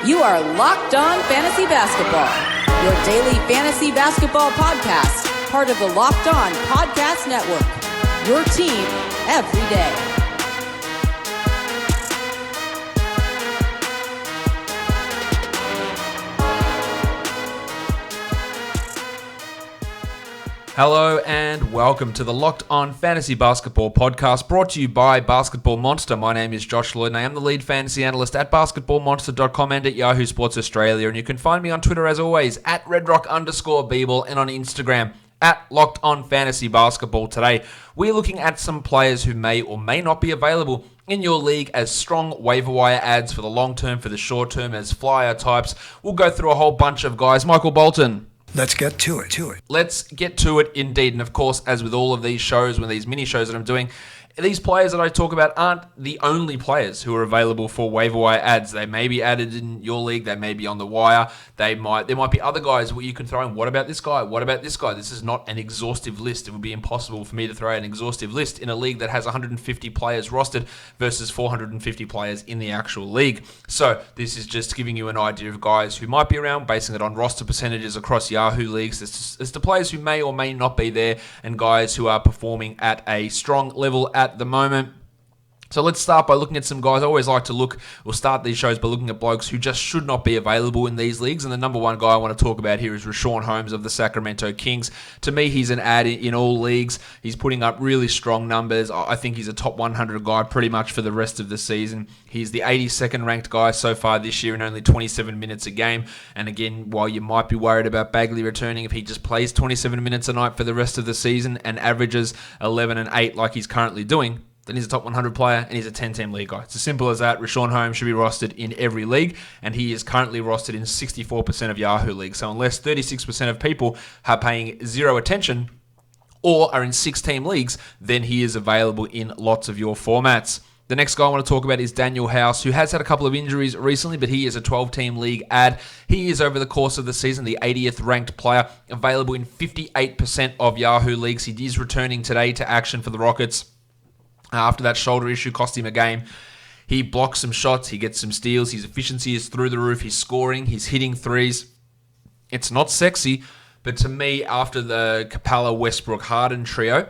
You are Locked On Fantasy Basketball, your daily fantasy basketball podcast, part of the Locked On Podcast Network, your team every day. Hello and welcome to the Locked On Fantasy Basketball podcast, brought to you by Basketball Monster. My name is Josh Lloyd and I am the lead fantasy analyst at basketballmonster.com and at Yahoo Sports Australia. And you can find me on Twitter as always at redrock_Beeble and on Instagram at Locked On Fantasy Basketball. Today, we're looking at some players who may or may not be available in your league as strong waiver wire ads for the long term, for the short term, as flyer types. We'll go through a whole bunch of guys. Michael Bolton. Let's get to it. Let's get to it indeed. And of course, as with all of these shows, with these mini shows that I'm doing, these players that I talk about aren't the only players who are available for waiver wire ads. They may be added in your league. They may be on the wire. There might be other guys where you can throw in. What about this guy? What about this guy? This is not an exhaustive list. It would be impossible for me to throw an exhaustive list in a league that has 150 players rostered versus 450 players in the actual league. So this is just giving you an idea of guys who might be around, basing it on roster percentages across Yahoo leagues. It's the players who may or may not be there and guys who are performing at a strong level at the moment. So let's start by looking at some guys. I always like to start these shows by looking at blokes who just should not be available in these leagues. And the number one guy I want to talk about here is Rashon Holmes of the Sacramento Kings. To me, he's an ad in all leagues. He's putting up really strong numbers. I think he's a top 100 guy pretty much for the rest of the season. He's the 82nd ranked guy so far this year in only 27 minutes a game. And again, while you might be worried about Bagley returning, if he just plays 27 minutes a night for the rest of the season and averages 11 and 8 like he's currently doing, then he's a top 100 player and he's a 10-team league guy. It's as simple as that. Rashon Holmes should be rostered in every league, and he is currently rostered in 64% of Yahoo leagues. So unless 36% of people are paying zero attention or are in 6-team leagues, then he is available in lots of your formats. The next guy I want to talk about is Daniel House, who has had a couple of injuries recently, but he is a 12-team league ad. He is, over the course of the season, the 80th ranked player, available in 58% of Yahoo leagues. He is returning today to action for the Rockets. After that shoulder issue cost him a game, he blocks some shots, he gets some steals, his efficiency is through the roof, he's scoring, he's hitting threes. It's not sexy, but to me, after the Capella, Westbrook, Harden trio,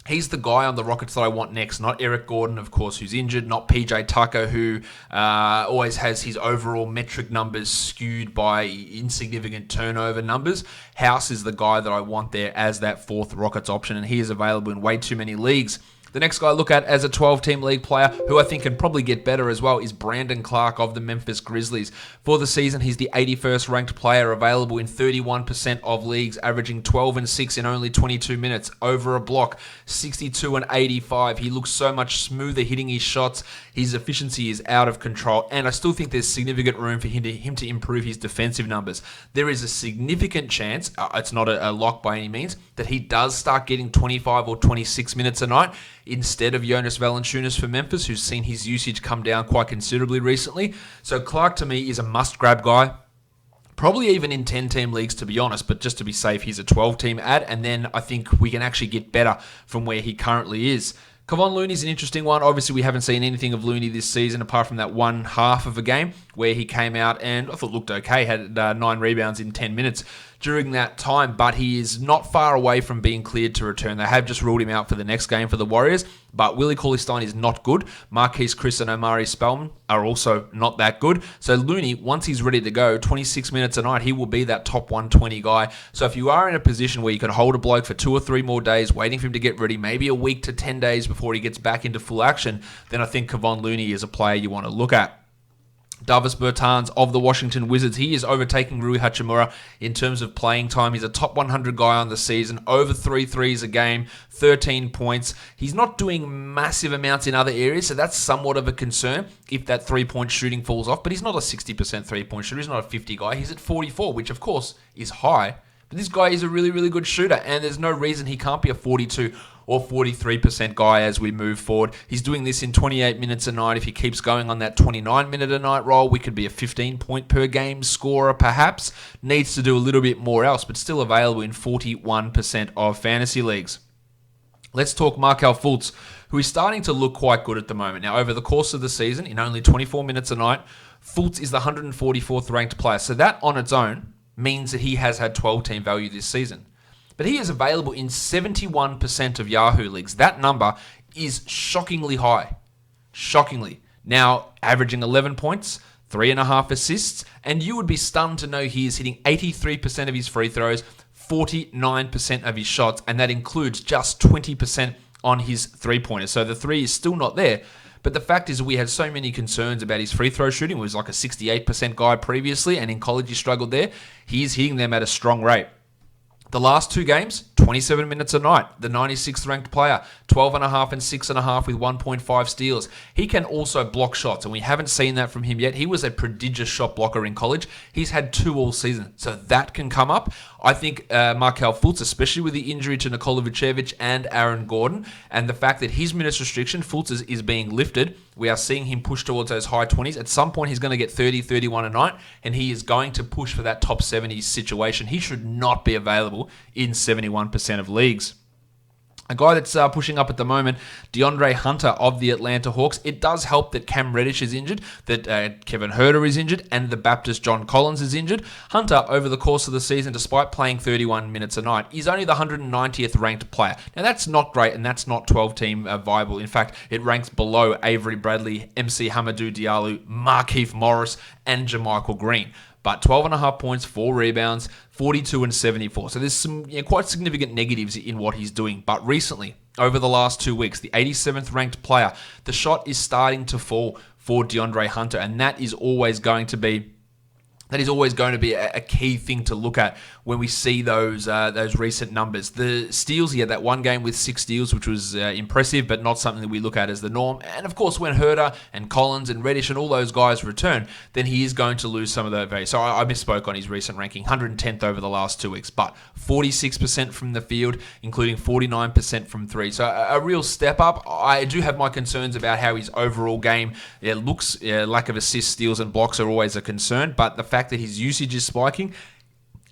he's the guy on the Rockets that I want next. Not Eric Gordon, of course, who's injured. Not PJ Tucker, who always has his overall metric numbers skewed by insignificant turnover numbers. House is the guy that I want there as that fourth Rockets option, and he is available in way too many leagues. The next guy I look at as a 12-team league player, who I think can probably get better as well, is Brandon Clark of the Memphis Grizzlies. For the season, he's the 81st ranked player, available in 31% of leagues, averaging 12 and 6 in only 22 minutes, over a block, 62 and 85. He looks so much smoother hitting his shots. His efficiency is out of control, and I still think there's significant room for him to improve his defensive numbers. There is a significant chance, it's not a lock by any means, that he does start getting 25 or 26 minutes a night instead of Jonas Valanciunas for Memphis, who's seen his usage come down quite considerably recently. So Clark, to me, is a must-grab guy. Probably even in 10-team leagues, to be honest, but just to be safe, he's a 12-team ad, and then I think we can actually get better from where he currently is. Kevon Looney's an interesting one. Obviously, we haven't seen anything of Looney this season apart from that one half of a game where he came out and I thought looked okay, had 9 rebounds in 10 minutes during that time, but he is not far away from being cleared to return. They have just ruled him out for the next game for the Warriors, but Willie Cauley-Stein is not good. Marquise Chris and Omari Spellman are also not that good. So Looney, once he's ready to go, 26 minutes a night, he will be that top 120 guy. So if you are in a position where you can hold a bloke for 2 or 3 more days, waiting for him to get ready, maybe a week to 10 days before he gets back into full action, then I think Kevon Looney is a player you want to look at. Davis Bertans of the Washington Wizards, he is overtaking Rui Hachimura in terms of playing time. He's a top 100 guy on the season, over 3 threes a game, 13 points. He's not doing massive amounts in other areas, so that's somewhat of a concern if that 3-point shooting falls off, but he's not a 60% 3-point shooter. He's not a 50 guy. He's at 44, which of course is high, but this guy is a really, really good shooter, and there's no reason he can't be a 42 or 43% guy as we move forward. He's doing this in 28 minutes a night. If he keeps going on that 29-minute-a-night roll, we could be a 15-point-per-game scorer, perhaps. Needs to do a little bit more else, but still available in 41% of fantasy leagues. Let's talk Markelle Fultz, who is starting to look quite good at the moment. Now, over the course of the season, in only 24 minutes a night, Fultz is the 144th ranked player. So that on its own means that he has had 12-team value this season. But he is available in 71% of Yahoo leagues. That number is shockingly high. Shockingly. Now, averaging 11 points, 3.5 assists, and you would be stunned to know he is hitting 83% of his free throws, 49% of his shots, and that includes just 20% on his three-pointers. So the three is still not there. But the fact is we had so many concerns about his free throw shooting. He was like a 68% guy previously, and in college he struggled there. He is hitting them at a strong rate. The last 2 games, 27 minutes a night. The 96th ranked player, 12.5 and 6.5 with 1.5 steals. He can also block shots, and we haven't seen that from him yet. He was a prodigious shot blocker in college. He's had 2 all season, so that can come up. I think Markelle Fultz, especially with the injury to Nikola Vucevic and Aaron Gordon, and the fact that his minutes restriction, Fultz is being lifted, we are seeing him push towards those high 20s. At some point, he's going to get 30, 31 a night, and he is going to push for that top 70s situation. He should not be available in 71% of leagues. A guy that's pushing up at the moment, DeAndre Hunter of the Atlanta Hawks. It does help that Cam Reddish is injured, that Kevin Huerter is injured, and the Baptist John Collins is injured. Hunter, over the course of the season, despite playing 31 minutes a night, is only the 190th ranked player. Now, that's not great, and that's not 12-team viable. In fact, it ranks below Avery Bradley, MC Hamidou Diallo, Markieff Morris, and JaMychal Green. But 12.5 points, 4 rebounds, 42 and 74. So there's some quite significant negatives in what he's doing. But recently, over the last 2 weeks, the 87th ranked player, the shot is starting to fall for DeAndre Hunter, and that is always going to be a key thing to look at when we see those recent numbers. The steals, he had that one game with 6 steals, which was impressive, but not something that we look at as the norm. And of course, when Huerter and Collins and Reddish and all those guys return, then he is going to lose some of that value. So I misspoke on his recent ranking, 110th over the last 2 weeks, but 46% from the field, including 49% from 3. So a real step up. I do have my concerns about how his overall game looks. Lack of assists, steals, and blocks are always a concern, but the fact that his usage is spiking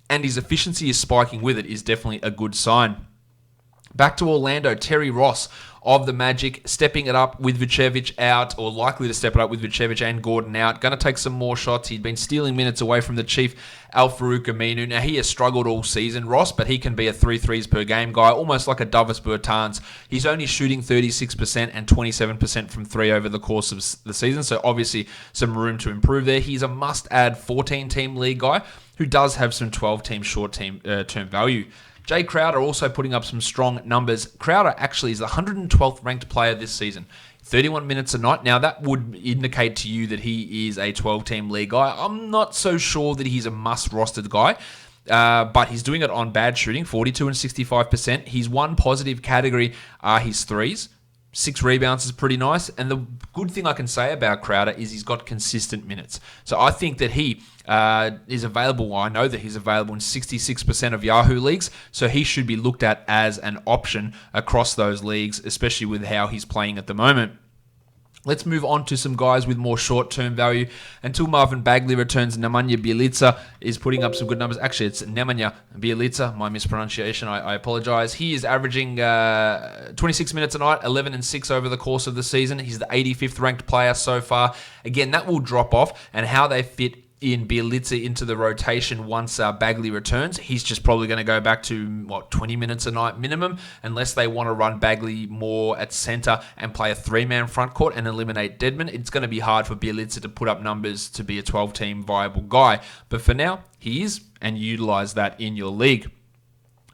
and his efficiency is spiking with it is definitely a good sign. Back to Orlando, Terry Ross of the Magic, stepping it up with Vucevic out, or likely to step it up with Vucevic and Gordon out. Going to take some more shots. He'd been stealing minutes away from the Chief, Al-Farouq Aminu. Now, he has struggled all season, Ross, but he can be a 3 threes per game guy, almost like a Davis Bertans. He's only shooting 36% and 27% from 3 over the course of the season, so obviously some room to improve there. He's a must-add 14-team league guy who does have some 12-team short-term value. Jae Crowder also putting up some strong numbers. Crowder actually is the 112th ranked player this season. 31 minutes a night. Now, that would indicate to you that he is a 12-team league guy. I'm not so sure that he's a must-rostered guy, but he's doing it on bad shooting, 42 and 65%. His one positive category are his threes. 6 rebounds is pretty nice. And the good thing I can say about Crowder is he's got consistent minutes. So I think that he is available. I know that he's available in 66% of Yahoo leagues. So he should be looked at as an option across those leagues, especially with how he's playing at the moment. Let's move on to some guys with more short-term value. Until Marvin Bagley returns, Nemanja Bjelica is putting up some good numbers. Actually, it's Nemanja Bjelica, my mispronunciation. I apologize. He is averaging 26 minutes a night, 11 and 6 over the course of the season. He's the 85th ranked player so far. Again, that will drop off, and how they fit in Bjelica into the rotation once Bagley returns, he's just probably going to go back to 20 minutes a night minimum, unless they want to run Bagley more at center and play a 3-man front court and eliminate Dedmon. It's going to be hard for Bjelica to put up numbers to be a 12-team viable guy, but for now he is, and you utilize that in your league.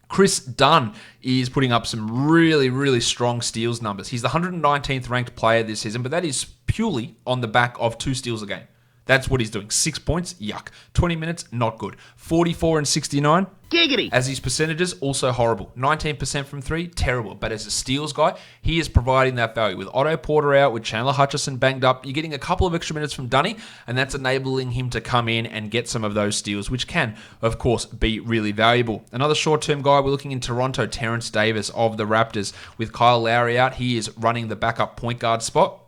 Chris Dunn is putting up some really, really strong steals numbers. He's the 119th ranked player this season, but that is purely on the back of 2 steals a game. That's what he's doing. 6 points, yuck. 20 minutes, not good. 44 and 69. Giggity. As his percentages, also horrible. 19% from 3, terrible. But as a steals guy, he is providing that value. With Otto Porter out, with Chandler Hutchison banged up, you're getting a couple of extra minutes from Dunny, and that's enabling him to come in and get some of those steals, which can, of course, be really valuable. Another short-term guy, we're looking in Toronto, Terrence Davis of the Raptors. With Kyle Lowry out, he is running the backup point guard spot.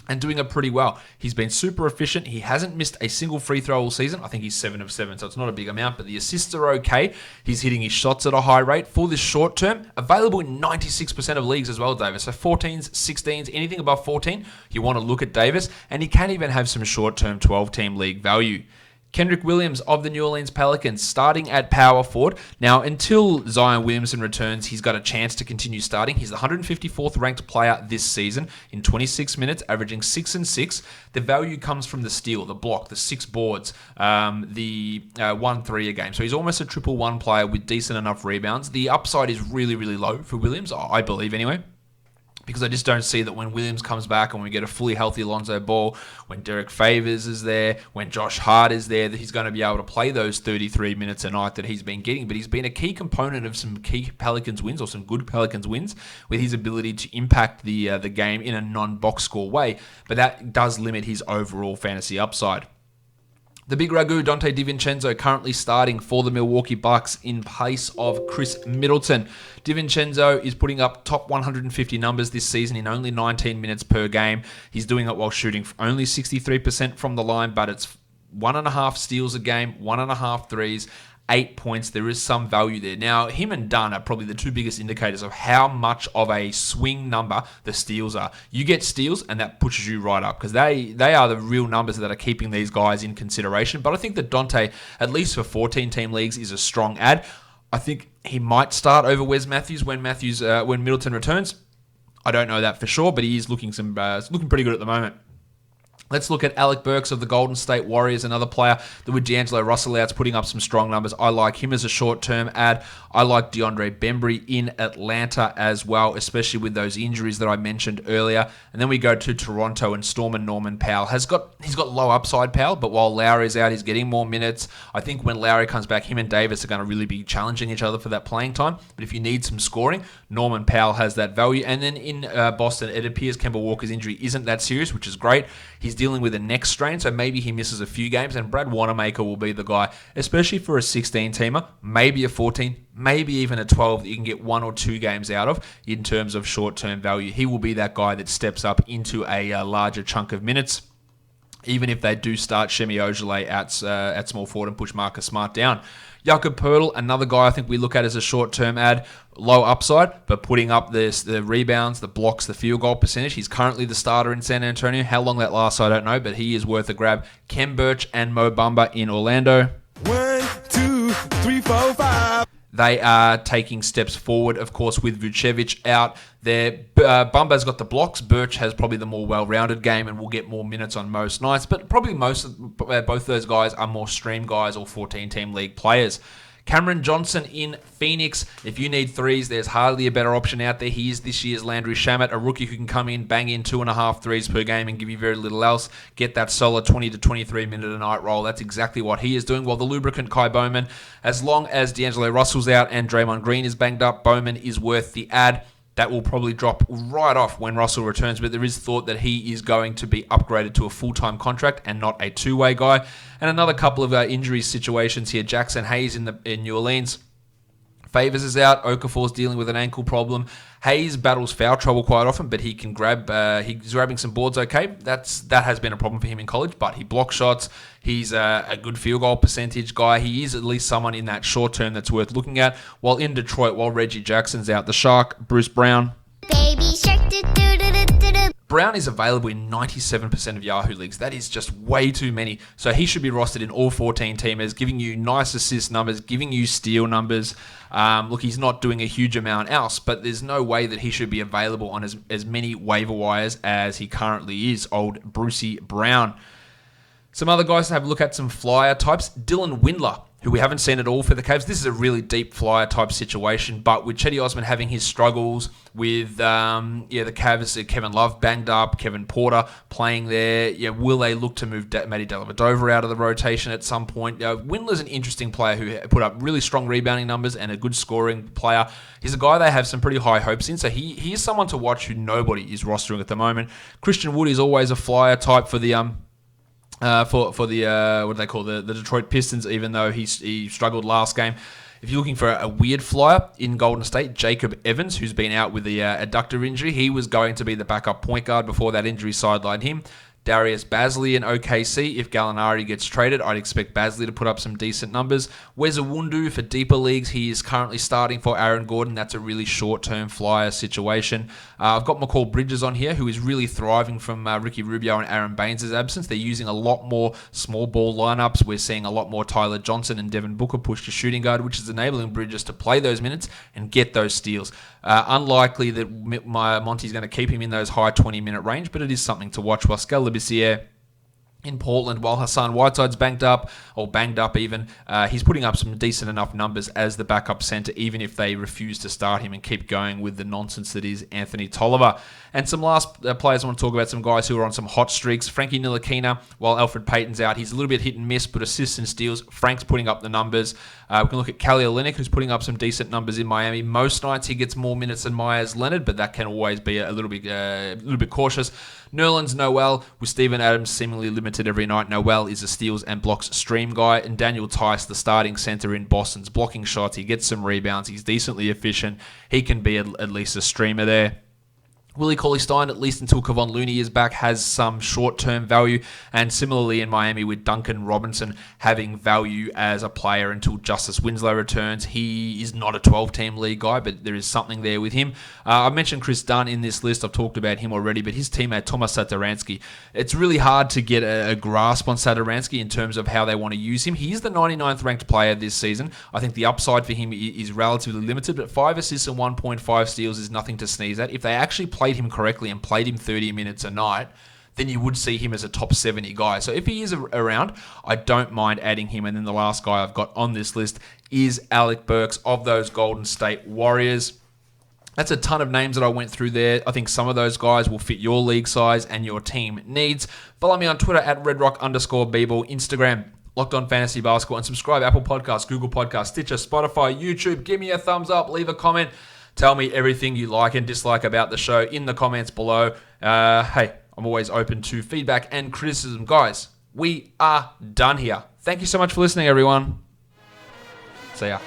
and doing it pretty well. He's been super efficient. He hasn't missed a single free throw all season. I think he's 7 of 7, so it's not a big amount, but the assists are okay. He's hitting his shots at a high rate. For this short term, available in 96% of leagues as well, Davis. So 14s, 16s, anything above 14, you want to look at Davis, and he can even have some short-term 12-team league value. Kendrick Williams of the New Orleans Pelicans starting at power forward. Now, until Zion Williamson returns, he's got a chance to continue starting. He's the 154th ranked player this season in 26 minutes, averaging 6 and 6. The value comes from the steal, the block, the 6 boards, the 1-3 a game. So he's almost a 1-1 player with decent enough rebounds. The upside is really, really low for Williams, I believe anyway, because I just don't see that when Williams comes back and we get a fully healthy Lonzo Ball, when Derek Favors is there, when Josh Hart is there, that he's going to be able to play those 33 minutes a night that he's been getting. But he's been a key component of some key Pelicans wins, or some good Pelicans wins, with his ability to impact the game in a non-box score way. But that does limit his overall fantasy upside. The big ragu, Dante De Vincenzo, currently starting for the Milwaukee Bucks in place of Chris Middleton. De Vincenzo is putting up top 150 numbers this season in only 19 minutes per game. He's doing it while shooting only 63% from the line, but it's 1.5 steals a game, 1.5 threes, 8 points. There is some value there. Now, him and Dunn are probably the two biggest indicators of how much of a swing number the steals are. You get steals, and that pushes you right up, because they are the real numbers that are keeping these guys in consideration. But I think that Dante, at least for 14-team leagues, is a strong add. I think he might start over Wes Matthews when Middleton returns. I don't know that for sure, but he is looking pretty good at the moment. Let's look at Alec Burks of the Golden State Warriors, another player that with D'Angelo Russell out's putting up some strong numbers. I like him as a short-term ad. I like DeAndre Bembry in Atlanta as well, especially with those injuries that I mentioned earlier. And then we go to Toronto, and Stormin' Norman Powell. He's got low upside, Powell, but while Lowry's out, he's getting more minutes. I think when Lowry comes back, him and Davis are going to really be challenging each other for that playing time. But if you need some scoring, Norman Powell has that value. And then in Boston, it appears Kemba Walker's injury isn't that serious, which is great. He's dealing with a neck strain, so maybe he misses a few games, and Brad Wanamaker will be the guy, especially for a 16-teamer, maybe a 14, maybe even a 12 that you can get 1 or 2 games out of in terms of short-term value. He will be that guy that steps up into a larger chunk of minutes, even if they do start Shemi Ojeleye at small forward and push Marcus Smart down. Jakob Poeltl, another guy I think we look at as a short-term ad, low upside, but putting up the rebounds, the blocks, the field goal percentage. He's currently the starter in San Antonio. How long that lasts, I don't know, but he is worth a grab. Kem Birch and Mo Bamba in Orlando. 1, 2, 3, 4, 5. They are taking steps forward, of course, with Vucevic out there. Bumba's got the blocks. Birch has probably the more well-rounded game and will get more minutes on most nights. But probably both those guys are more stream guys or 14-team league players. Cameron Johnson in Phoenix. If you need threes, there's hardly a better option out there. He is this year's Landry Shamet, a rookie who can come in, bang in 2.5 threes per game and give you very little else. Get that solid 20 to 23 minute a night roll. That's exactly what he is doing. While the lubricant Kai Bowman, as long as D'Angelo Russell's out and Draymond Green is banged up, Bowman is worth the ad. That will probably drop right off when Russell returns, but there is thought that he is going to be upgraded to a full-time contract and not a two-way guy. And another couple of injury situations here. Jackson Hayes in New Orleans. Favors is out. Okafor's dealing with an ankle problem. Hayes battles foul trouble quite often, but he can he's grabbing some boards okay. That has been a problem for him in college, but he blocks shots. He's a good field goal percentage guy. He is at least someone in that short term that's worth looking at. While in Detroit, while Reggie Jackson's out, the Shark, Bruce Brown. Baby Shark, Brown is available in 97% of Yahoo leagues. That is just way too many. So he should be rostered in all 14 teamers, giving you nice assist numbers, giving you steal numbers. Look, he's not doing a huge amount else, but there's no way that he should be available on as many waiver wires as he currently is, old Brucey Brown. Some other guys to have a look at, some flyer types. Dylan Windler, who we haven't seen at all for the Cavs. This is a really deep flyer type situation, but with Chetty Osman having his struggles, with the Cavs, Kevin Love banged up, Kevin Porter playing there, will they look to move Matty Dellavedova out of the rotation at some point? Windler's an interesting player who put up really strong rebounding numbers and a good scoring player. He's a guy they have some pretty high hopes in, so he is someone to watch who nobody is rostering at the moment. Christian Wood is always a flyer type for the what do they call the Detroit Pistons, even though he struggled last game. If you're looking for a weird flyer in Golden State, Jacob Evans, who's been out with the adductor injury, he was going to be the backup point guard before that injury sidelined him. Darius Bazley in OKC. If Gallinari gets traded, I'd expect Bazley to put up some decent numbers. Wes Iwundu for deeper leagues. He is currently starting for Aaron Gordon. That's a really short-term flyer situation. I've got Markelle Bridges on here, who is really thriving from Ricky Rubio and Aaron Baines' absence. They're using a lot more small ball lineups. We're seeing a lot more Tyler Johnson and Devin Booker push to shooting guard, which is enabling Bridges to play those minutes and get those steals. Unlikely that Monty's going to keep him in those high 20-minute range, but it is something to watch. Pascal Labissiere in Portland, while Hassan Whiteside's banged up even, he's putting up some decent enough numbers as the backup center, even if they refuse to start him and keep going with the nonsense that is Anthony Tolliver. And some last players I want to talk about, some guys who are on some hot streaks. Frankie Ntilikina, while Alfred Payton's out, he's a little bit hit and miss, but assists and steals, Frank's putting up the numbers. We can look at Kelly Olynyk, who's putting up some decent numbers in Miami. Most nights he gets more minutes than Myers Leonard, but that can always be a little bit cautious. Nerlens Noel, with Steven Adams seemingly limited every night. Noel is a steals and blocks stream guy. And Daniel Tice, the starting center in Boston's blocking shots. He gets some rebounds. He's decently efficient. He can be at least a streamer there. Willie Cauley-Stein, at least until Kevon Looney is back, has some short-term value. And similarly in Miami with Duncan Robinson having value as a player until Justice Winslow returns. He is not a 12-team league guy, but there is something there with him. I mentioned Chris Dunn in this list. I've talked about him already, but his teammate Tomas Satoransky, it's really hard to get a grasp on Satoransky in terms of how they want to use him. He is the 99th ranked player this season. I think the upside for him is relatively limited, but 5 assists and 1.5 steals is nothing to sneeze at. If they actually played him correctly and played him 30 minutes a night, then you would see him as a top 70 guy. So if he is around, I don't mind adding him. And then the last guy I've got on this list is Alec Burks of those Golden State Warriors. That's a ton of names that I went through there. I think some of those guys will fit your league size and your team needs. Follow me on Twitter at redrock_bball, Instagram, Locked On Fantasy Basketball, and subscribe Apple Podcasts, Google Podcasts, Stitcher, Spotify, YouTube. Give me a thumbs up, leave a comment. Tell me everything you like and dislike about the show in the comments below. Hey, I'm always open to feedback and criticism. Guys, we are done here. Thank you so much for listening, everyone. See ya.